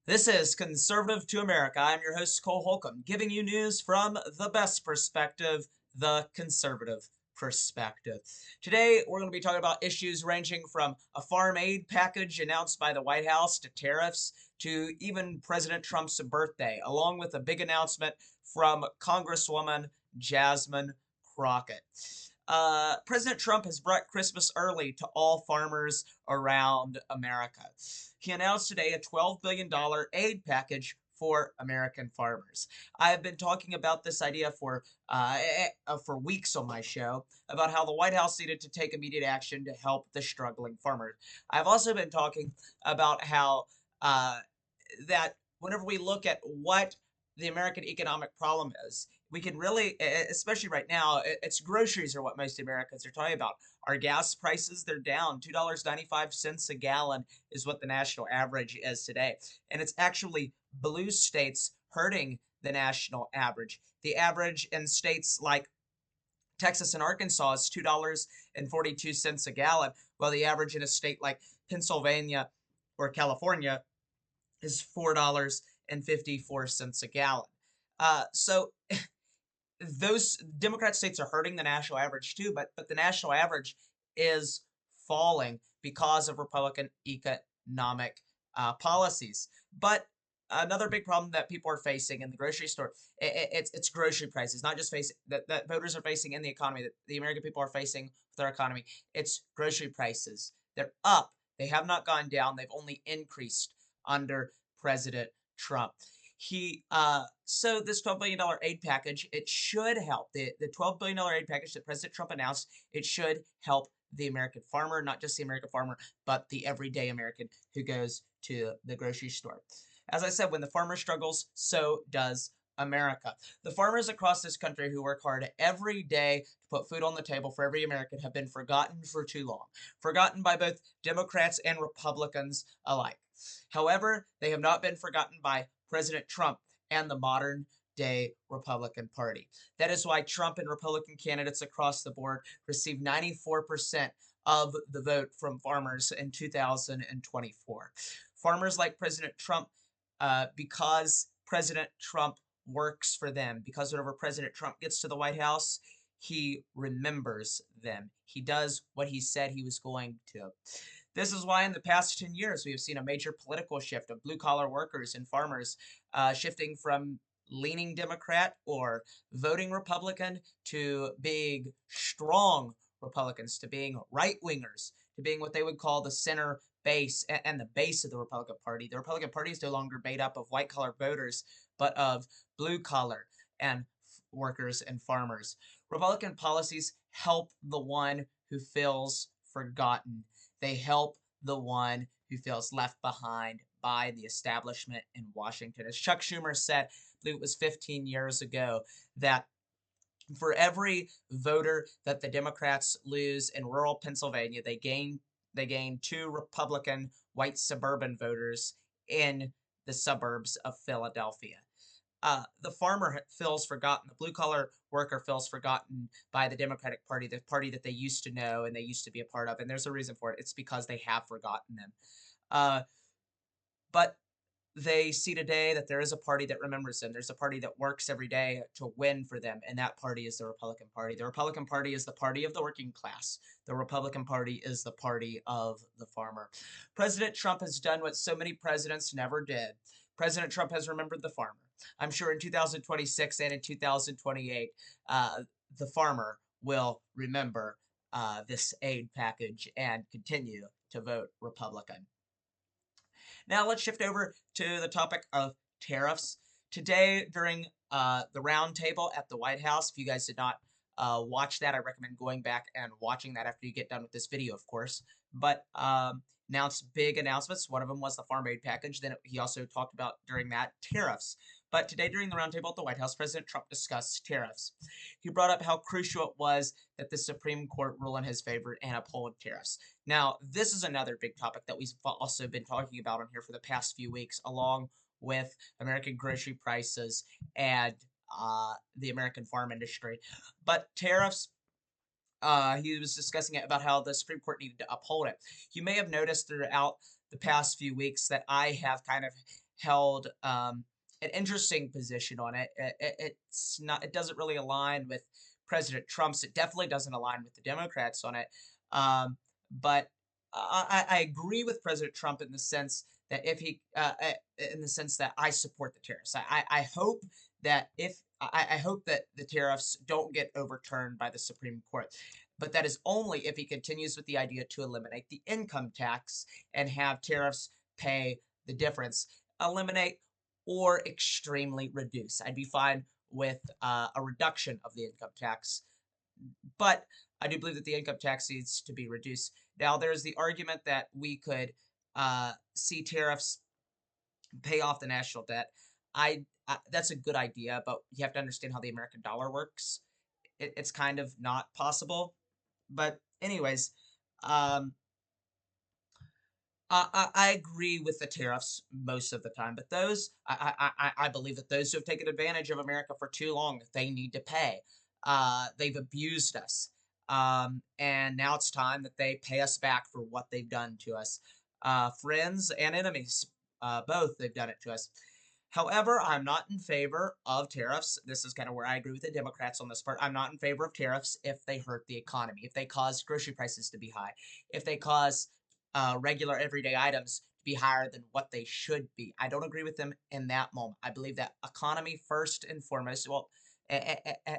This is Conservative to America. I'm your host, Cole Holcomb, giving you news from the best perspective, the conservative perspective. Today, we're going to be talking about issues ranging from a farm aid package announced by the White House to tariffs to even President Trump's birthday, along with a big announcement from Congresswoman Jasmine Crocket. President Trump has brought Christmas early to all farmers around America. He announced today a $12 billion aid package for American farmers. I have been talking about this idea for weeks on my show about how the White House needed to take immediate action to help the struggling farmers. I've also been talking about how uh, that whenever we look at what the American economic problem is, we can really, especially right now, it's groceries are what most Americans are talking about. Our gas prices, they're down. $2.95 a gallon is what the national average is today. And it's actually blue states hurting the national average. The average in states like Texas and Arkansas is $2.42 a gallon, while the average in a state like Pennsylvania or California is $4.54 a gallon. So those Democrat states are hurting the national average too, but the national average is falling because of Republican economic policies. But another big problem that people are facing in the grocery store, it's grocery prices, not just facing that voters are facing in the economy, that the American people are facing with their economy. It's grocery prices. They're up. They have not gone down. They've only increased under President Trump. So this $12 billion aid package, it should help. The $12 billion aid package that President Trump announced, it should help the American farmer, not just the American farmer, but the everyday American who goes to the grocery store. As I said, when the farmer struggles, so does America. The farmers across this country who work hard every day to put food on the table for every American have been forgotten for too long, forgotten by both Democrats and Republicans alike. However, they have not been forgotten by President Trump and the modern day Republican Party. That is why Trump and Republican candidates across the board received 94% of the vote from farmers in 2024. Farmers like President Trump, because President Trump works for them, because whenever President Trump gets to the White House, he remembers them. He does what he said he was going to. This is why in the past 10 years, we have seen a major political shift of blue collar workers and farmers shifting from leaning Democrat or voting Republican to being strong Republicans, to being right wingers, to being what they would call the center base and the base of the Republican Party. The Republican Party is no longer made up of white collar voters, but of blue collar and workers and farmers. Republican policies help the one who feels forgotten. They help the one who feels left behind by the establishment in Washington. As Chuck Schumer said, I believe it was 15 years ago, that for every voter that the Democrats lose in rural Pennsylvania, they gain two Republican white suburban voters in the suburbs of Philadelphia. The farmer feels forgotten. The blue collar worker feels forgotten by the Democratic Party, the party that they used to know and they used to be a part of. And there's a reason for it. It's because they have forgotten them. Uh, but they see today that there is a party that remembers them. There's a party that works every day to win for them, and that party is the Republican Party. The Republican Party is the party of the working class. The Republican Party is the party of the farmer. President Trump has done what so many presidents never did. President Trump has remembered the farmer. I'm sure in 2026 and in 2028, the farmer will remember this aid package and continue to vote Republican. Now let's shift over to the topic of tariffs. Today, during the roundtable at the White House, if you guys did not watch that, I recommend going back and watching that after you get done with this video, of course. But announced big announcements. One of them was the farm aid package. Then he also talked about during that tariffs. But today, during the roundtable at the White House, President Trump discussed tariffs. He brought up how crucial it was that the Supreme Court rule in his favor and uphold tariffs. Now, this is another big topic that we've also been talking about on here for the past few weeks, along with American grocery prices and the American farm industry. But tariffs, he was discussing it about how the Supreme Court needed to uphold it. You may have noticed throughout the past few weeks that I have kind of held an interesting position on it. It's not. It doesn't really align with President Trump's. It definitely doesn't align with the Democrats on it. But I agree with President Trump in the sense that if he, in the sense that I support the tariffs. I hope that if I hope that the tariffs don't get overturned by the Supreme Court. But that is only if he continues with the idea to eliminate the income tax and have tariffs pay the difference. Eliminate or extremely reduce. I'd be fine with a reduction of the income tax, but I do believe that the income tax needs to be reduced. Now, there's the argument that we could see tariffs pay off the national debt. That's a good idea, but you have to understand how the American dollar works. It's kind of not possible. But anyways, um, I agree with the tariffs most of the time, but those I believe that those who have taken advantage of America for too long, they need to pay. They've abused us, and now it's time that they pay us back for what they've done to us. Friends and enemies, both they've done it to us. However, I'm not in favor of tariffs. This is kind of where I agree with the Democrats on this part. I'm not in favor of tariffs if they hurt the economy, if they cause grocery prices to be high, if they cause regular everyday items to be higher than what they should be. I don't agree with them in that moment. I believe that economy first and foremost. Well,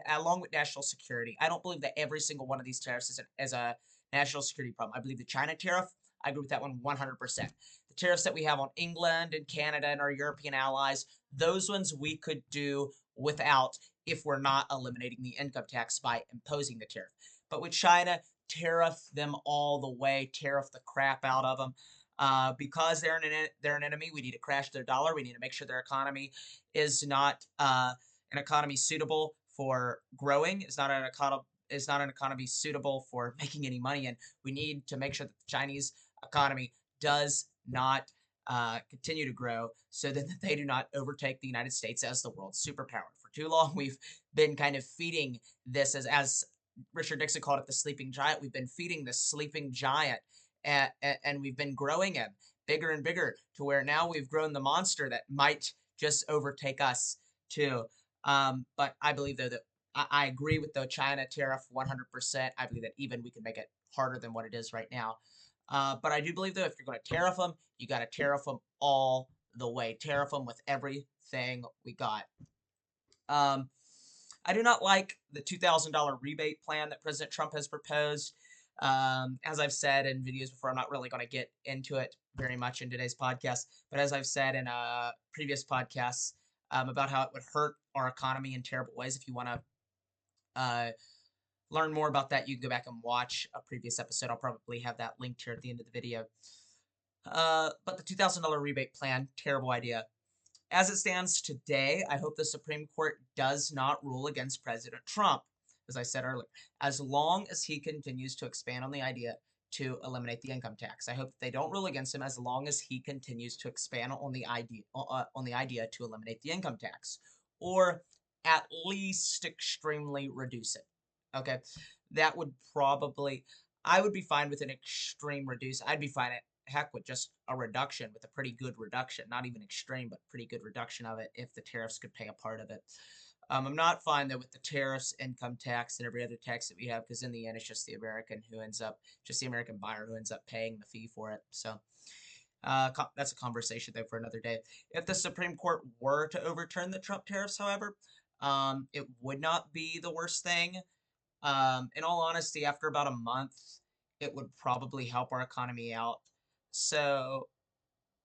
along with national security, I don't believe that every single one of these tariffs is a national security problem. I believe the China tariff. I agree with that one 100%. The tariffs that we have on England and Canada and our European allies, those ones we could do without if we're not eliminating the income tax by imposing the tariff. But with China, tariff them all the way, tariff the crap out of them. Because they're an enemy, we need to crash their dollar. We need to make sure their economy is not an economy suitable for growing. It's not an economy suitable for making any money, and we need to make sure that the Chinese economy does not continue to grow so that they do not overtake the United States as the world superpower. For too long, we've been kind of feeding this as Richard Nixon called it the sleeping giant. We've been feeding the sleeping giant, and we've been growing him bigger and bigger to where now we've grown the monster that might just overtake us too. But I believe though that I agree with the China tariff 100%. I believe that even we can make it harder than what it is right now. But I do believe though if you're going to tariff them, you got to tariff them all the way. Tariff them with everything we got. Um, I do not like the $2,000 rebate plan that President Trump has proposed. As I've said in videos before, I'm not really going to get into it very much in today's podcast, but as I've said in previous podcasts about how it would hurt our economy in terrible ways. If you want to uh, learn more about that, you can go back and watch a previous episode. I'll probably have that linked here at the end of the video. But the $2,000 rebate plan, terrible idea. As it stands today, I hope the Supreme Court does not rule against President Trump, as I said earlier, as long as he continues to expand on the idea to eliminate the income tax. I hope that they don't rule against him as long as he continues to expand on the idea to eliminate the income tax, or at least extremely reduce it. Okay, that would probably I would be fine with an extreme reduce. I'd be fine at heck with just a reduction, with a pretty good reduction, not even extreme, but pretty good reduction of it if the tariffs could pay a part of it. I'm not fine though with the tariffs, income tax, and every other tax that we have, because in the end, it's just the American who ends up, just the American buyer who ends up paying the fee for it. So that's a conversation though for another day. If the Supreme Court were to overturn the Trump tariffs, however, it would not be the worst thing. In all honesty, after about a month, it would probably help our economy out. So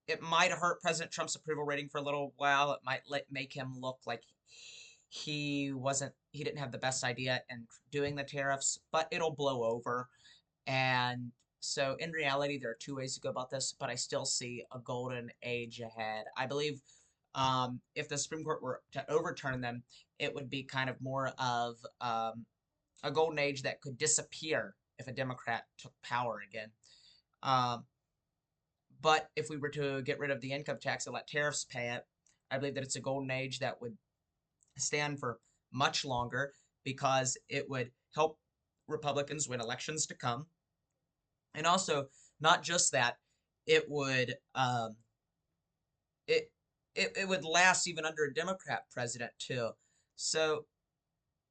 it might hurt President Trump's approval rating for a little while. It might make him look like he didn't have the best idea in doing the tariffs, but it'll blow over. And so in reality, there are two ways to go about this, but I still see a golden age ahead. I believe if the Supreme Court were to overturn them, it would be kind of more of a golden age that could disappear if a Democrat took power again. Um, but if we were to get rid of the income tax and let tariffs pay it, I believe that it's a golden age that would stand for much longer because it would help Republicans win elections to come. And also, not just that, it would it it would last even under a Democrat president too. So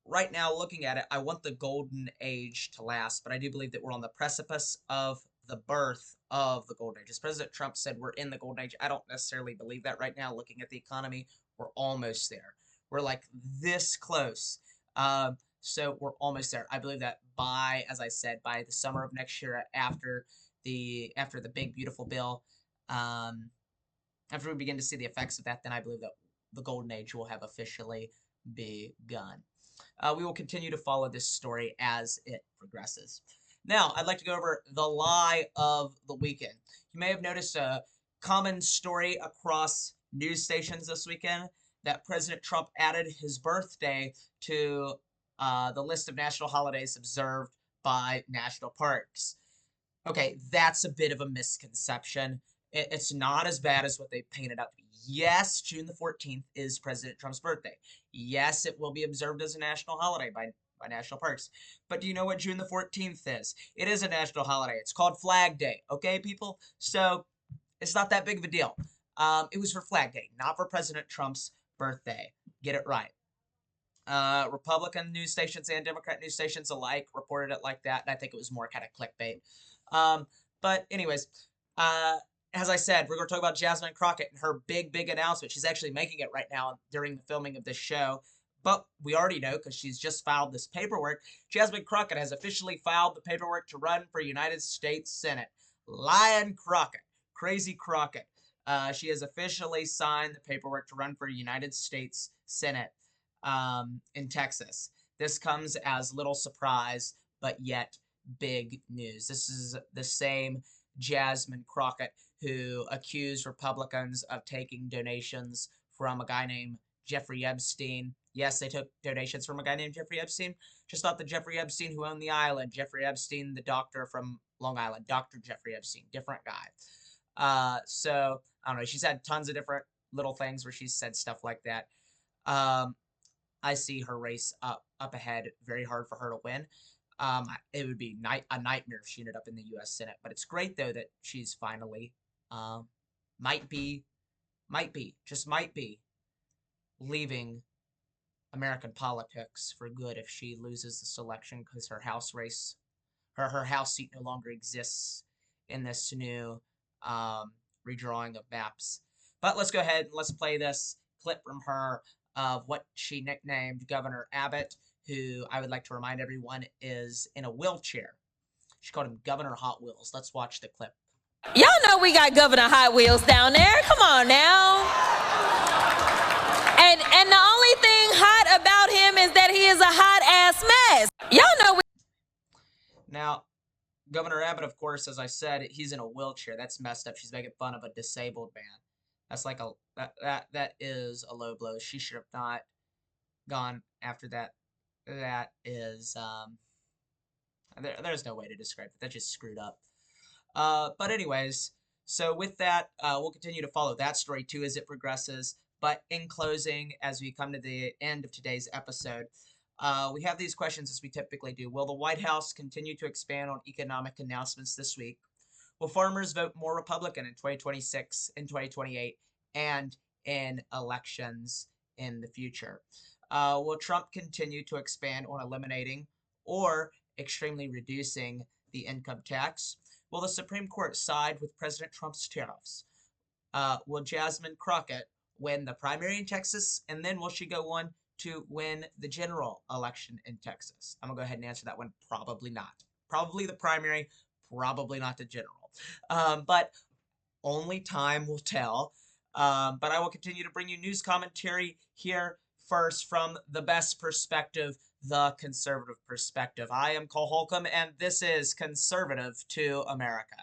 right now, looking at it, I want the golden age to last, but I do believe that we're on the precipice of the birth of the golden age. As President Trump said, we're in the golden age. I don't necessarily believe that right now. Looking at the economy, we're almost there. We're like this close. So we're almost there. I believe that by, as I said, by the summer of next year, after the big beautiful bill, um, after we begin to see the effects of that, then I believe that the golden age will have officially begun. We will continue to follow this story as it progresses. Now, I'd like to go over the lie of the weekend. You may have noticed a common story across news stations this weekend that President Trump added his birthday to the list of national holidays observed by national parks. Okay, that's a bit of a misconception. It's not as bad as what they painted out to be. Yes, June the 14th is President Trump's birthday. Yes, it will be observed as a national holiday by national parks. But do you know what June the 14th is? It is a national holiday. It's called Flag Day. Okay, people? So it's not that big of a deal. It was for Flag Day, not for President Trump's birthday. Get it right. Republican news stations and Democrat news stations alike reported it like that, and I think it was more kind of clickbait. But anyways, uh, as I said, we're going to talk about Jasmine Crocket and her big announcement. She's actually making it right now during the filming of this show. But we already know because she's just filed this paperwork. Jasmine Crocket has officially filed the paperwork to run for United States Senate. Lion Crocket, crazy Crocket. She has officially signed the paperwork to run for United States Senate in Texas. This comes as little surprise, but yet big news. This is the same Jasmine Crocket who accused Republicans of taking donations from a guy named Jeffrey Epstein. Yes, they took donations from a guy named Jeffrey Epstein. Just not the Jeffrey Epstein who owned the island. Jeffrey Epstein, the doctor from Long Island. Dr. Jeffrey Epstein, different guy. So, I don't know. She's had tons of different little things where she's said stuff like that. I see her race up ahead. Very hard for her to win. It would be a nightmare if she ended up in the U.S. Senate. But it's great, though, that she's finally, might be, just might be, leaving American politics for good if she loses this election because her House race, her House seat no longer exists in this new redrawing of maps. But let's go ahead and let's play this clip from her of what she nicknamed Governor Abbott, who I would like to remind everyone is in a wheelchair. She called him Governor Hot Wheels. Let's watch the clip. Y'all know we got Governor Hot Wheels down there. Come on now. And the only thing hot about him is that he is a hot ass mess. Y'all know we. Now, Governor Abbott, of course, as I said, he's in a wheelchair. That's messed up. She's making fun of a disabled man. That's like that is a low blow. She should have not gone after that. That is there's no way to describe it. That just screwed up. But anyways, so with that, we'll continue to follow that story too as it progresses. But in closing, as we come to the end of today's episode, we have these questions as we typically do. Will the White House continue to expand on economic announcements this week? Will farmers vote more Republican in 2026, in 2028, and in elections in the future? Will Trump continue to expand on eliminating or extremely reducing the income tax? Will the Supreme Court side with President Trump's tariffs? Will Jasmine Crocket win the primary in Texas? And then will she go on to win the general election in Texas? I'm going to go ahead and answer that one. Probably not. Probably the primary, probably not the general. But only time will tell. But I will continue to bring you news commentary here first from the best perspective, the conservative perspective. I am Cole Holcomb, and this is Conservative to America.